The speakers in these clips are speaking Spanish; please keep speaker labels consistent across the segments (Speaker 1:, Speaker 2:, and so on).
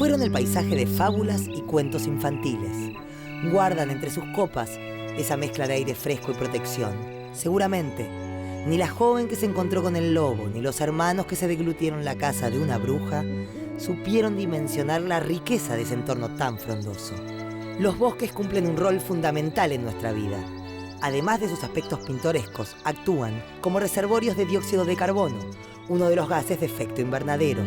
Speaker 1: fueron el paisaje de fábulas y cuentos infantiles. Guardan entre sus copas esa mezcla de aire fresco y protección. Seguramente, ni la joven que se encontró con el lobo, ni los hermanos que se deglutieron la casa de una bruja, supieron dimensionar la riqueza de ese entorno tan frondoso. Los bosques cumplen un rol fundamental en nuestra vida. Además de sus aspectos pintorescos, actúan como reservorios de dióxido de carbono, uno de los gases de efecto invernadero.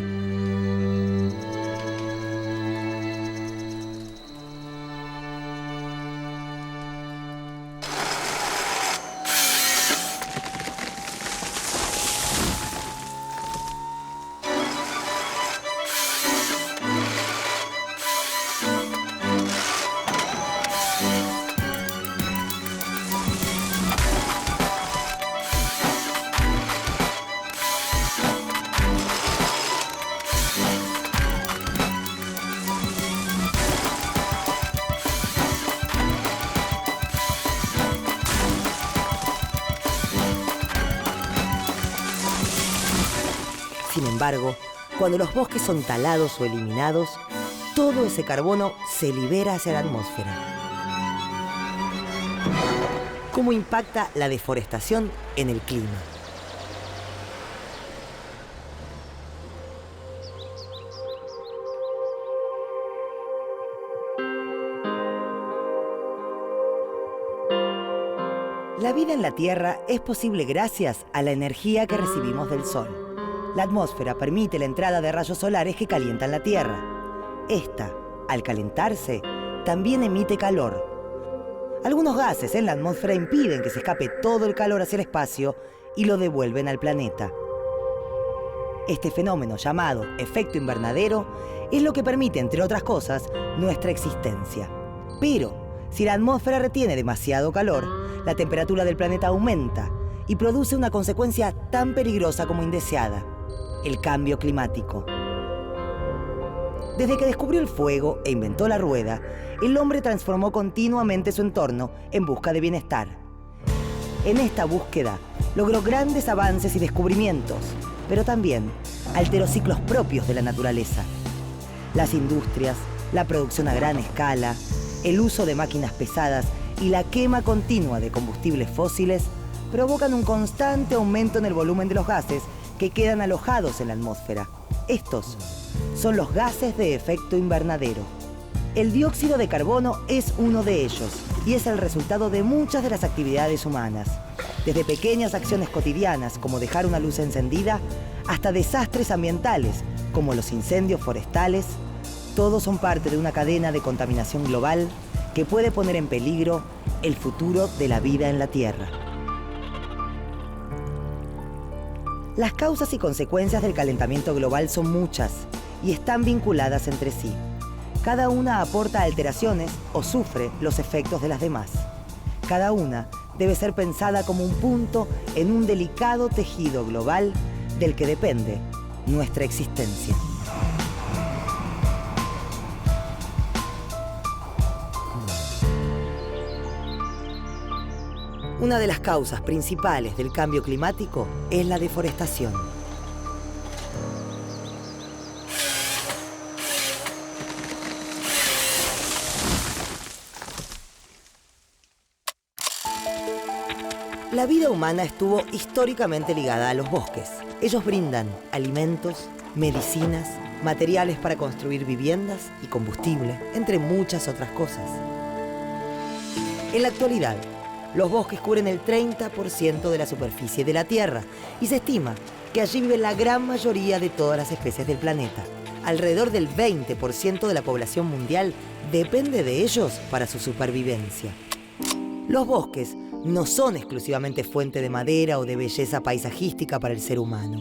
Speaker 1: Sin embargo, cuando los bosques son talados o eliminados, todo ese carbono se libera hacia la atmósfera. ¿Cómo impacta la deforestación en el clima? La vida en la Tierra es posible gracias a la energía que recibimos del Sol. La atmósfera permite la entrada de rayos solares que calientan la Tierra. Esta, al calentarse, también emite calor. Algunos gases en la atmósfera impiden que se escape todo el calor hacia el espacio y lo devuelven al planeta. Este fenómeno, llamado efecto invernadero, es lo que permite, entre otras cosas, nuestra existencia. Pero, si la atmósfera retiene demasiado calor, la temperatura del planeta aumenta y produce una consecuencia tan peligrosa como indeseada: el cambio climático. Desde que descubrió el fuego e inventó la rueda, el hombre transformó continuamente su entorno en busca de bienestar. En esta búsqueda, logró grandes avances y descubrimientos, pero también alteró ciclos propios de la naturaleza. Las industrias, la producción a gran escala, el uso de máquinas pesadas y la quema continua de combustibles fósiles provocan un constante aumento en el volumen de los gases que quedan alojados en la atmósfera. Estos son los gases de efecto invernadero. El dióxido de carbono es uno de ellos y es el resultado de muchas de las actividades humanas. Desde pequeñas acciones cotidianas como dejar una luz encendida hasta desastres ambientales como los incendios forestales, todos son parte de una cadena de contaminación global que puede poner en peligro el futuro de la vida en la Tierra. Las causas y consecuencias del calentamiento global son muchas y están vinculadas entre sí. Cada una aporta alteraciones o sufre los efectos de las demás. Cada una debe ser pensada como un punto en un delicado tejido global del que depende nuestra existencia. Una de las causas principales del cambio climático es la deforestación. La vida humana estuvo históricamente ligada a los bosques. Ellos brindan alimentos, medicinas, materiales para construir viviendas y combustible, entre muchas otras cosas. En la actualidad, los bosques cubren el 30% de la superficie de la Tierra y se estima que allí vive la gran mayoría de todas las especies del planeta. Alrededor del 20% de la población mundial depende de ellos para su supervivencia. Los bosques no son exclusivamente fuente de madera o de belleza paisajística para el ser humano.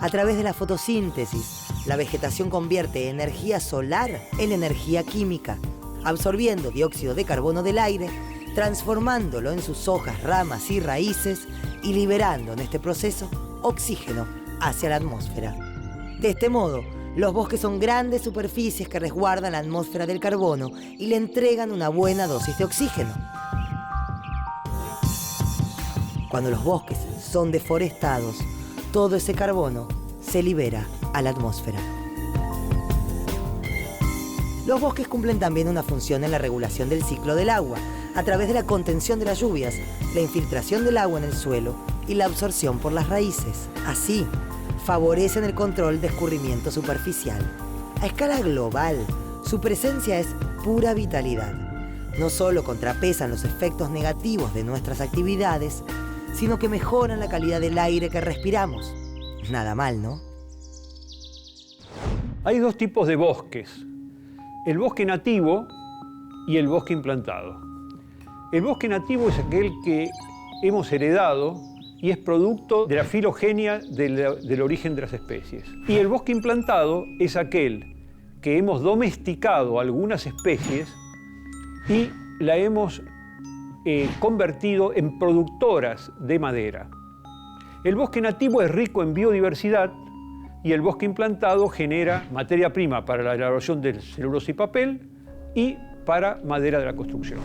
Speaker 1: A través de la fotosíntesis, la vegetación convierte energía solar en energía química, absorbiendo dióxido de carbono del aire, transformándolo en sus hojas, ramas y raíces y liberando en este proceso oxígeno hacia la atmósfera. De este modo, los bosques son grandes superficies que resguardan la atmósfera del carbono y le entregan una buena dosis de oxígeno. Cuando los bosques son deforestados, todo ese carbono se libera a la atmósfera. Los bosques cumplen también una función en la regulación del ciclo del agua, a través de la contención de las lluvias, la infiltración del agua en el suelo y la absorción por las raíces. Así, favorecen el control de escurrimiento superficial. A escala global, su presencia es pura vitalidad. No solo contrapesan los efectos negativos de nuestras actividades, sino que mejoran la calidad del aire que respiramos. Nada mal, ¿no?
Speaker 2: Hay dos tipos de bosques: el bosque nativo y el bosque implantado. El bosque nativo es aquel que hemos heredado y es producto de la filogenia del origen de las especies. Y el bosque implantado es aquel que hemos domesticado algunas especies y la hemos convertido en productoras de madera. El bosque nativo es rico en biodiversidad y el bosque implantado genera materia prima para la elaboración del celulosa y papel y para madera de la construcción.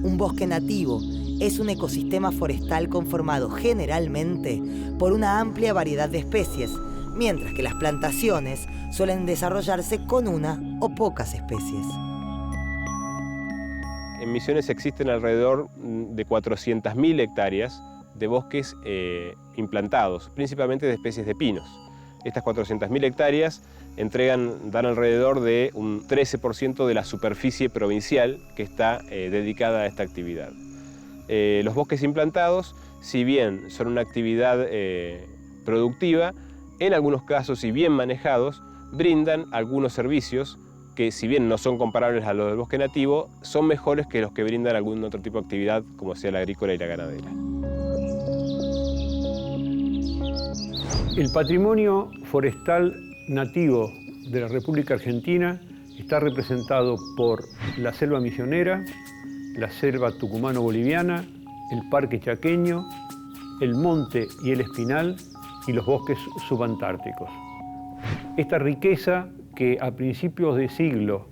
Speaker 1: Un bosque nativo es un ecosistema forestal conformado generalmente por una amplia variedad de especies, mientras que las plantaciones suelen desarrollarse con una o pocas especies.
Speaker 3: En Misiones existen alrededor de 400.000 hectáreas de bosques implantados, principalmente de especies de pinos. Estas 400.000 hectáreas dan alrededor de un 13% de la superficie provincial que está dedicada a esta actividad. Los bosques implantados, si bien son una actividad productiva, en algunos casos, si bien manejados, brindan algunos servicios que, si bien no son comparables a los del bosque nativo, son mejores que los que brindan algún otro tipo de actividad, como sea la agrícola y la ganadera.
Speaker 2: El patrimonio forestal nativo de la República Argentina está representado por la selva misionera, la selva tucumano-boliviana, el parque chaqueño, el monte y el espinal y los bosques subantárticos. Esta riqueza, que a principios de siglo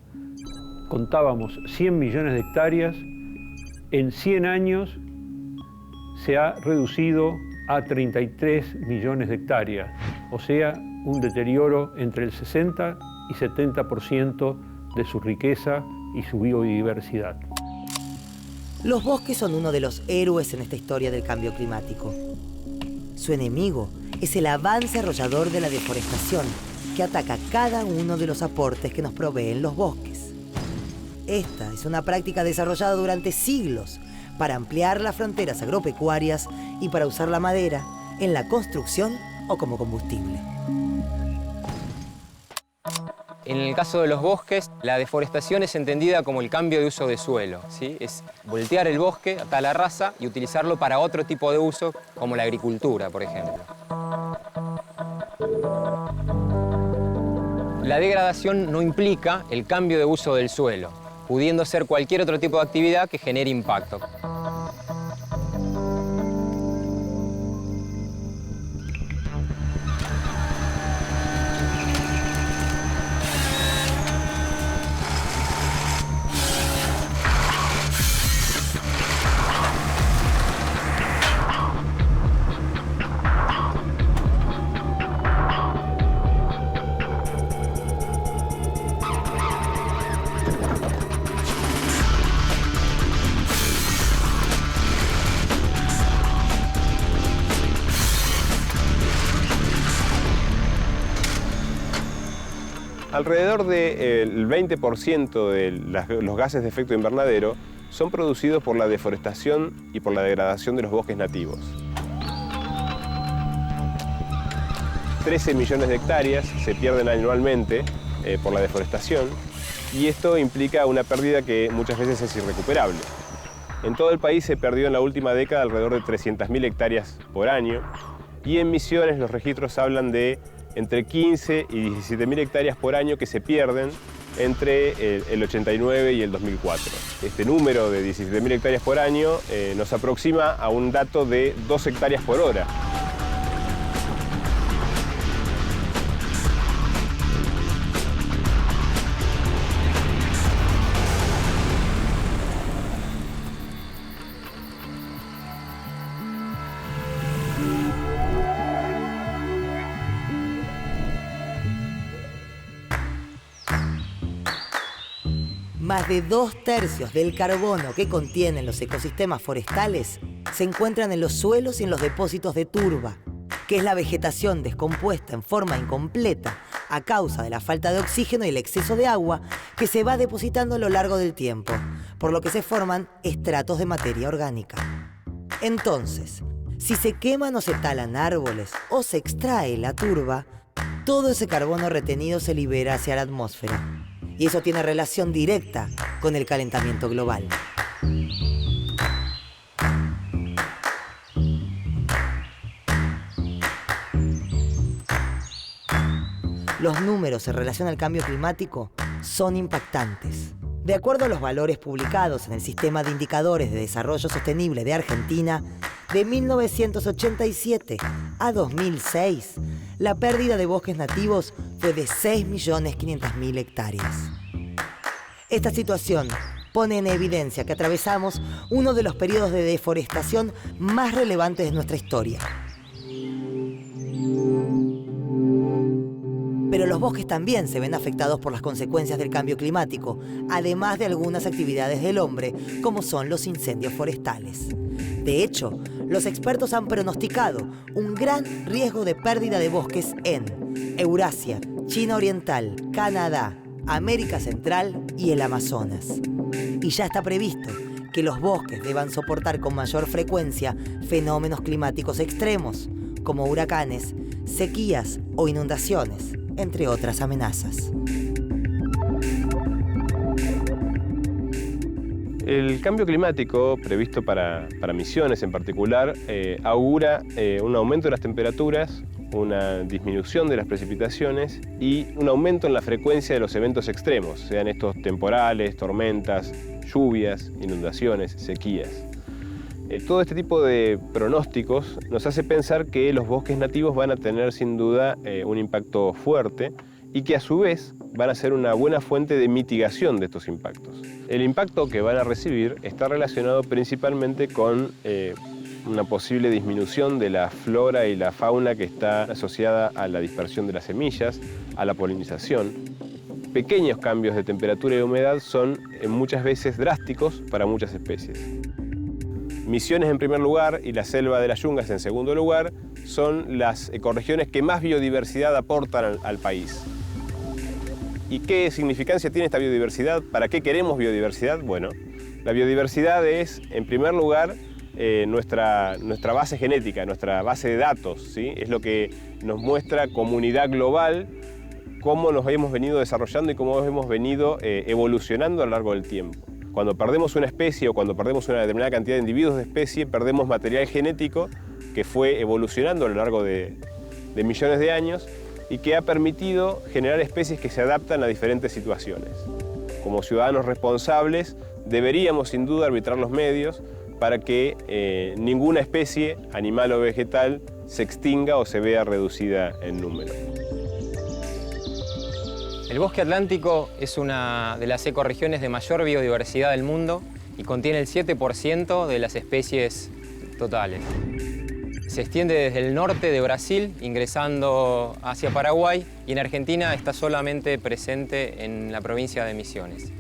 Speaker 2: contábamos 100 millones de hectáreas, en 100 años se ha reducido a 33 millones de hectáreas, o sea, un deterioro entre el 60 y 70% de su riqueza y su biodiversidad.
Speaker 1: Los bosques son uno de los héroes en esta historia del cambio climático. Su enemigo es el avance arrollador de la deforestación, que ataca cada uno de los aportes que nos proveen los bosques. Esta es una práctica desarrollada durante siglos para ampliar las fronteras agropecuarias y para usar la madera en la construcción o como combustible.
Speaker 4: En el caso de los bosques, la deforestación es entendida como el cambio de uso de suelo, ¿sí? Es voltear el bosque a la rasa y utilizarlo para otro tipo de uso, como la agricultura, por ejemplo. La degradación no implica el cambio de uso del suelo, pudiendo ser cualquier otro tipo de actividad que genere impacto.
Speaker 3: Alrededor del 20% de los gases de efecto invernadero son producidos por la deforestación y por la degradación de los bosques nativos. 13 millones de hectáreas se pierden anualmente por la deforestación y esto implica una pérdida que muchas veces es irrecuperable. En todo el país se perdió en la última década alrededor de 300.000 hectáreas por año y en Misiones los registros hablan de entre 15 y 17.000 hectáreas por año que se pierden entre el 89 y el 2004. Este número de 17.000 hectáreas por año nos aproxima a un dato de 2 hectáreas por hora.
Speaker 1: Más de 2/3 del carbono que contienen los ecosistemas forestales se encuentran en los suelos y en los depósitos de turba, que es la vegetación descompuesta en forma incompleta a causa de la falta de oxígeno y el exceso de agua que se va depositando a lo largo del tiempo, por lo que se forman estratos de materia orgánica. Entonces, si se queman o se talan árboles o se extrae la turba, todo ese carbono retenido se libera hacia la atmósfera. Y eso tiene relación directa con el calentamiento global. Los números en relación al cambio climático son impactantes. De acuerdo a los valores publicados en el Sistema de Indicadores de Desarrollo Sostenible de Argentina, de 1987 a 2006, la pérdida de bosques nativos fue de 6.500.000 hectáreas. Esta situación pone en evidencia que atravesamos uno de los periodos de deforestación más relevantes de nuestra historia. Pero los bosques también se ven afectados por las consecuencias del cambio climático, además de algunas actividades del hombre, como son los incendios forestales. De hecho, los expertos han pronosticado un gran riesgo de pérdida de bosques en Eurasia, China Oriental, Canadá, América Central y el Amazonas. Y ya está previsto que los bosques deban soportar con mayor frecuencia fenómenos climáticos extremos, como huracanes, sequías o inundaciones, entre otras amenazas.
Speaker 3: El cambio climático previsto para Misiones en particular augura un aumento de las temperaturas, una disminución de las precipitaciones y un aumento en la frecuencia de los eventos extremos, sean estos temporales, tormentas, lluvias, inundaciones, sequías. Todo este tipo de pronósticos nos hace pensar que los bosques nativos van a tener sin duda un impacto fuerte y que a su vez van a ser una buena fuente de mitigación de estos impactos. El impacto que van a recibir está relacionado principalmente con una posible disminución de la flora y la fauna que está asociada a la dispersión de las semillas, a la polinización. Pequeños cambios de temperatura y humedad son muchas veces drásticos para muchas especies. Misiones en primer lugar y la selva de las Yungas en segundo lugar son las ecorregiones que más biodiversidad aportan al país. ¿Y qué significancia tiene esta biodiversidad? ¿Para qué queremos biodiversidad? Bueno, la biodiversidad es, en primer lugar, nuestra base genética, nuestra base de datos, ¿sí? Es lo que nos muestra comunidad global, cómo nos hemos venido desarrollando y cómo hemos venido evolucionando a lo largo del tiempo. Cuando perdemos una especie o cuando perdemos una determinada cantidad de individuos de especie, perdemos material genético que fue evolucionando a lo largo de millones de años y que ha permitido generar especies que se adaptan a diferentes situaciones. Como ciudadanos responsables, deberíamos sin duda arbitrar los medios para que ninguna especie, animal o vegetal, se extinga o se vea reducida en número.
Speaker 4: El bosque atlántico es una de las ecorregiones de mayor biodiversidad del mundo y contiene el 7% de las especies totales. Se extiende desde el norte de Brasil, ingresando hacia Paraguay, y en Argentina está solamente presente en la provincia de Misiones.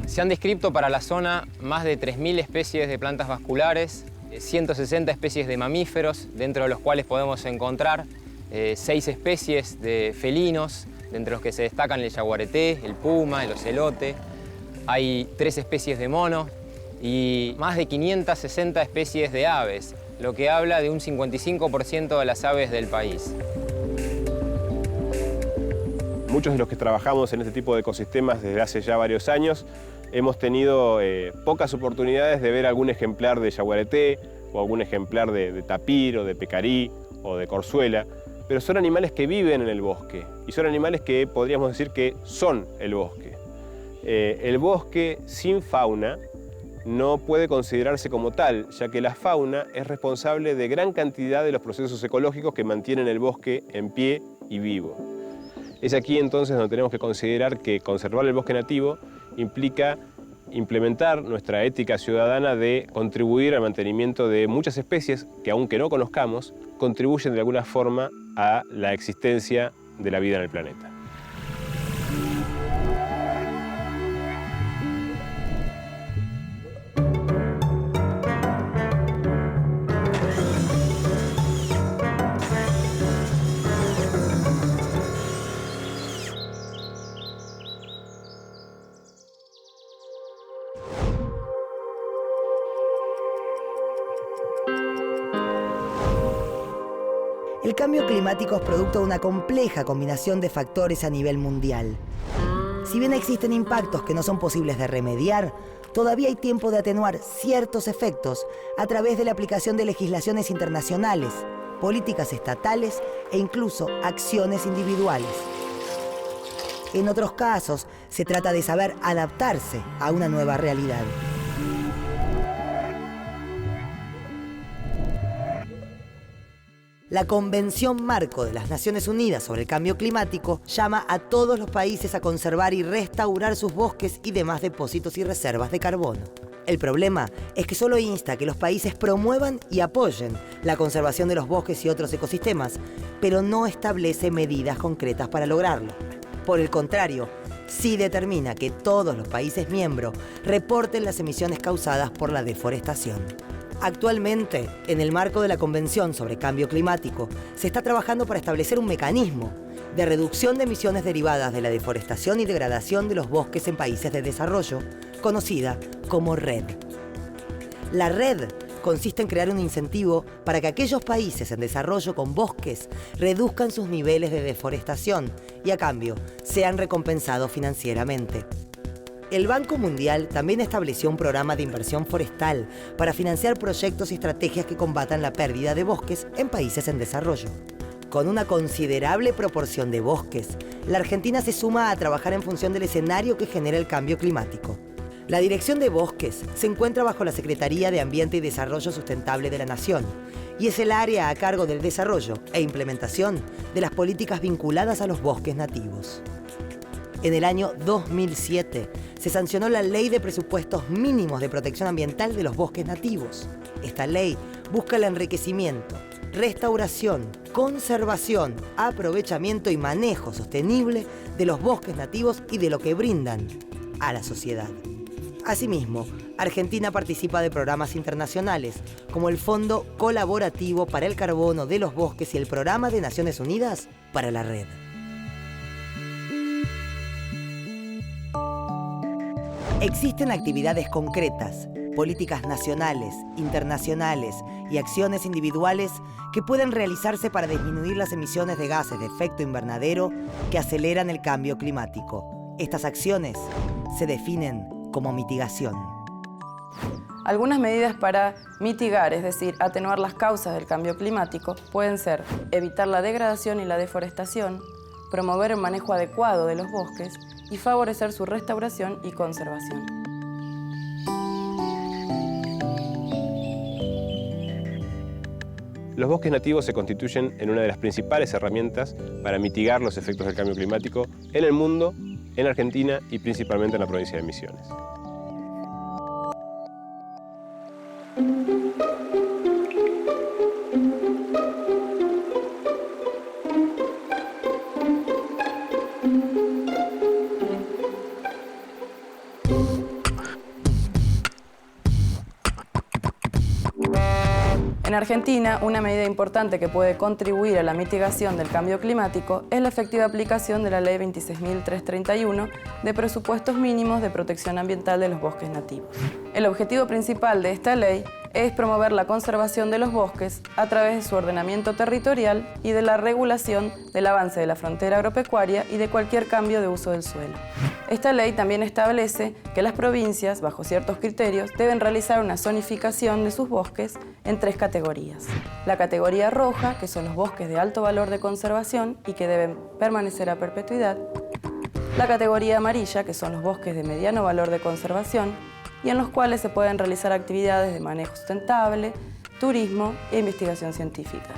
Speaker 4: Se han descrito para la zona más de 3.000 especies de plantas vasculares, 160 especies de mamíferos, dentro de los cuales podemos encontrar 6 especies de felinos, entre los que se destacan el yaguareté, el puma, el ocelote. Hay 3 especies de monos y más de 560 especies de aves, lo que habla de un 55% de las aves del país.
Speaker 3: Muchos de los que trabajamos en este tipo de ecosistemas desde hace ya varios años hemos tenido pocas oportunidades de ver algún ejemplar de yaguareté o algún ejemplar de tapir o de pecarí o de corzuela, pero son animales que viven en el bosque y son animales que podríamos decir que son el bosque. El bosque sin fauna no puede considerarse como tal, ya que la fauna es responsable de gran cantidad de los procesos ecológicos que mantienen el bosque en pie y vivo. Es aquí entonces donde tenemos que considerar que conservar el bosque nativo implica implementar nuestra ética ciudadana de contribuir al mantenimiento de muchas especies que, aunque no conozcamos, contribuyen de alguna forma a la existencia de la vida en el planeta.
Speaker 1: El cambio climático es producto de una compleja combinación de factores a nivel mundial. Si bien existen impactos que no son posibles de remediar, todavía hay tiempo de atenuar ciertos efectos a través de la aplicación de legislaciones internacionales, políticas estatales e incluso acciones individuales. En otros casos, se trata de saber adaptarse a una nueva realidad. La Convención Marco de las Naciones Unidas sobre el Cambio Climático llama a todos los países a conservar y restaurar sus bosques y demás depósitos y reservas de carbono. El problema es que solo insta a que los países promuevan y apoyen la conservación de los bosques y otros ecosistemas, pero no establece medidas concretas para lograrlo. Por el contrario, sí determina que todos los países miembros reporten las emisiones causadas por la deforestación. Actualmente, en el marco de la Convención sobre Cambio Climático, se está trabajando para establecer un mecanismo de reducción de emisiones derivadas de la deforestación y degradación de los bosques en países de desarrollo, conocida como REDD. La REDD consiste en crear un incentivo para que aquellos países en desarrollo con bosques reduzcan sus niveles de deforestación y, a cambio, sean recompensados financieramente. El Banco Mundial también estableció un programa de inversión forestal para financiar proyectos y estrategias que combatan la pérdida de bosques en países en desarrollo. Con una considerable proporción de bosques, la Argentina se suma a trabajar en función del escenario que genera el cambio climático. La Dirección de Bosques se encuentra bajo la Secretaría de Ambiente y Desarrollo Sustentable de la Nación y es el área a cargo del desarrollo e implementación de las políticas vinculadas a los bosques nativos. En el año 2007 se sancionó la Ley de Presupuestos Mínimos de Protección Ambiental de los Bosques Nativos. Esta ley busca el enriquecimiento, restauración, conservación, aprovechamiento y manejo sostenible de los bosques nativos y de lo que brindan a la sociedad. Asimismo, Argentina participa de programas internacionales como el Fondo Colaborativo para el Carbono de los Bosques y el Programa de Naciones Unidas para la REDD. Existen actividades concretas, políticas nacionales, internacionales y acciones individuales que pueden realizarse para disminuir las emisiones de gases de efecto invernadero que aceleran el cambio climático. Estas acciones se definen como mitigación.
Speaker 5: Algunas medidas para mitigar, es decir, atenuar las causas del cambio climático, pueden ser evitar la degradación y la deforestación, promover el manejo adecuado de los bosques y favorecer su restauración y conservación.
Speaker 3: Los bosques nativos se constituyen en una de las principales herramientas para mitigar los efectos del cambio climático en el mundo, en Argentina y principalmente en la provincia de Misiones.
Speaker 5: En Argentina, una medida importante que puede contribuir a la mitigación del cambio climático es la efectiva aplicación de la Ley 26.331 de presupuestos mínimos de protección ambiental de los bosques nativos. El objetivo principal de esta ley es promover la conservación de los bosques a través de su ordenamiento territorial y de la regulación del avance de la frontera agropecuaria y de cualquier cambio de uso del suelo. Esta ley también establece que las provincias, bajo ciertos criterios, deben realizar una zonificación de sus bosques en 3 categorías. La categoría roja, que son los bosques de alto valor de conservación y que deben permanecer a perpetuidad. La categoría amarilla, que son los bosques de mediano valor de conservación y en los cuales se pueden realizar actividades de manejo sustentable, turismo e investigación científica.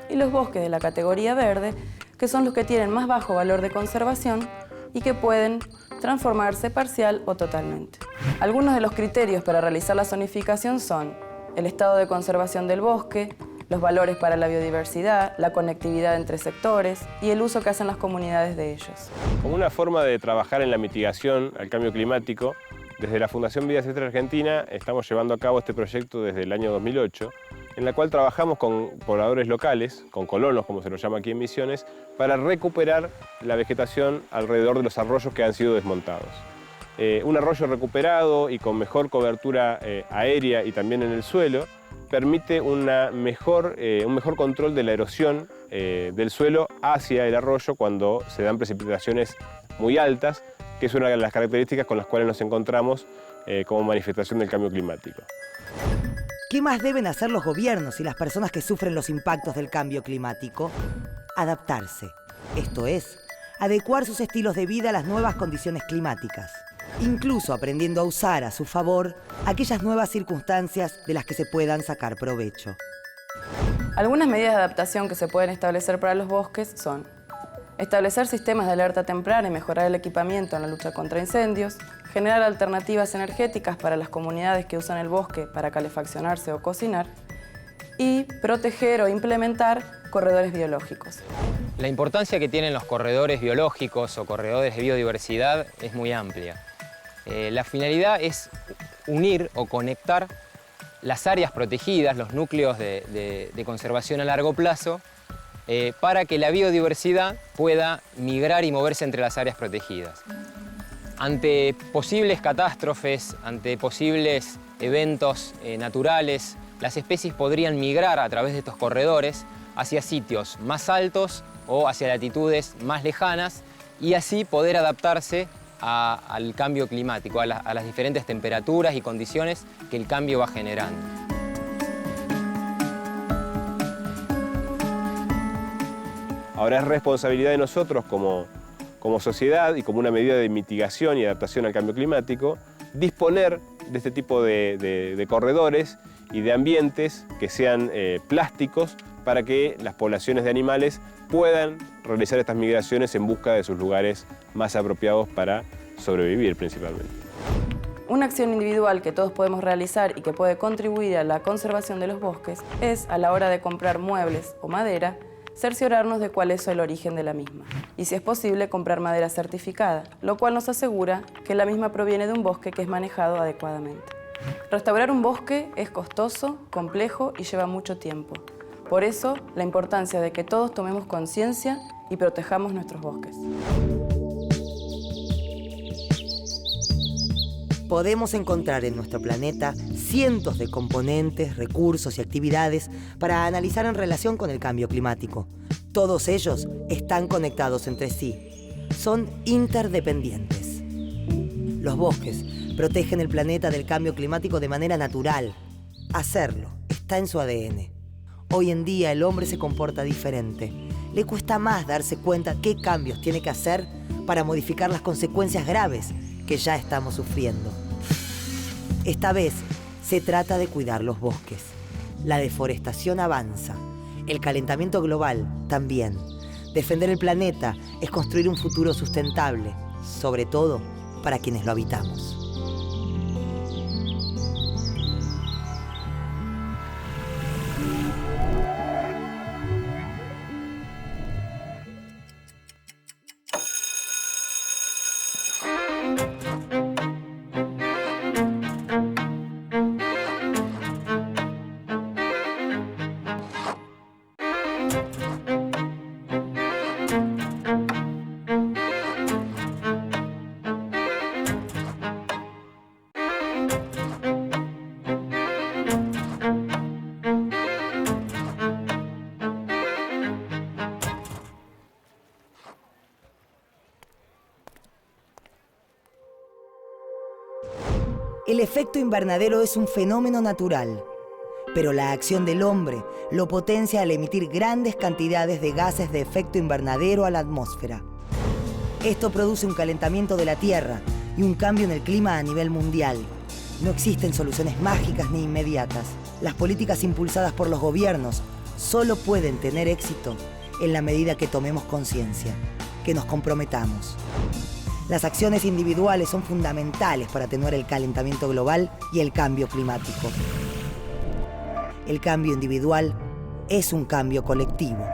Speaker 5: Y los bosques de la categoría verde, que son los que tienen más bajo valor de conservación y que pueden transformarse parcial o totalmente. Algunos de los criterios para realizar la zonificación son el estado de conservación del bosque, los valores para la biodiversidad, la conectividad entre sectores y el uso que hacen las comunidades de ellos.
Speaker 3: Como una forma de trabajar en la mitigación al cambio climático, desde la Fundación Vida Silvestre Argentina estamos llevando a cabo este proyecto desde el año 2008, en la cual trabajamos con pobladores locales, con colonos, como se los llama aquí en Misiones, para recuperar la vegetación alrededor de los arroyos que han sido desmontados. Un arroyo recuperado y con mejor cobertura aérea y también en el suelo permite un mejor control de la erosión del suelo hacia el arroyo cuando se dan precipitaciones muy altas, que es una de las características con las cuales nos encontramos como manifestación del cambio climático.
Speaker 1: ¿Qué más deben hacer los gobiernos y las personas que sufren los impactos del cambio climático? Adaptarse, esto es, adecuar sus estilos de vida a las nuevas condiciones climáticas, incluso aprendiendo a usar a su favor aquellas nuevas circunstancias de las que se puedan sacar provecho.
Speaker 5: Algunas medidas de adaptación que se pueden establecer para los bosques son establecer sistemas de alerta temprana y mejorar el equipamiento en la lucha contra incendios, generar alternativas energéticas para las comunidades que usan el bosque para calefaccionarse o cocinar y proteger o implementar corredores biológicos.
Speaker 4: La importancia que tienen los corredores biológicos o corredores de biodiversidad es muy amplia. La finalidad es unir o conectar las áreas protegidas, los núcleos de conservación a largo plazo, para que la biodiversidad pueda migrar y moverse entre las áreas protegidas. Ante posibles catástrofes, ante posibles eventos naturales, las especies podrían migrar a través de estos corredores hacia sitios más altos o hacia latitudes más lejanas y así poder adaptarse al cambio climático, a las diferentes temperaturas y condiciones que el cambio va generando.
Speaker 3: Ahora es responsabilidad de nosotros como sociedad y como una medida de mitigación y adaptación al cambio climático, disponer de este tipo de corredores y de ambientes que sean plásticos para que las poblaciones de animales puedan realizar estas migraciones en busca de sus lugares más apropiados para sobrevivir principalmente.
Speaker 5: Una acción individual que todos podemos realizar y que puede contribuir a la conservación de los bosques es, a la hora de comprar muebles o madera, cerciorarnos de cuál es el origen de la misma y, si es posible, comprar madera certificada, lo cual nos asegura que la misma proviene de un bosque que es manejado adecuadamente. Restaurar un bosque es costoso, complejo y lleva mucho tiempo. Por eso, la importancia de que todos tomemos conciencia y protejamos nuestros bosques.
Speaker 1: Podemos encontrar en nuestro planeta cientos de componentes, recursos y actividades para analizar en relación con el cambio climático. Todos ellos están conectados entre sí. Son interdependientes. Los bosques protegen el planeta del cambio climático de manera natural. Hacerlo está en su ADN. Hoy en día el hombre se comporta diferente. Le cuesta más darse cuenta qué cambios tiene que hacer para modificar las consecuencias graves que ya estamos sufriendo. Esta vez se trata de cuidar los bosques. La deforestación avanza. El calentamiento global también. Defender el planeta es construir un futuro sustentable, sobre todo para quienes lo habitamos. El efecto invernadero es un fenómeno natural, pero la acción del hombre lo potencia al emitir grandes cantidades de gases de efecto invernadero a la atmósfera. Esto produce un calentamiento de la Tierra y un cambio en el clima a nivel mundial. No existen soluciones mágicas ni inmediatas. Las políticas impulsadas por los gobiernos solo pueden tener éxito en la medida que tomemos conciencia, que nos comprometamos. Las acciones individuales son fundamentales para atenuar el calentamiento global y el cambio climático. El cambio individual es un cambio colectivo.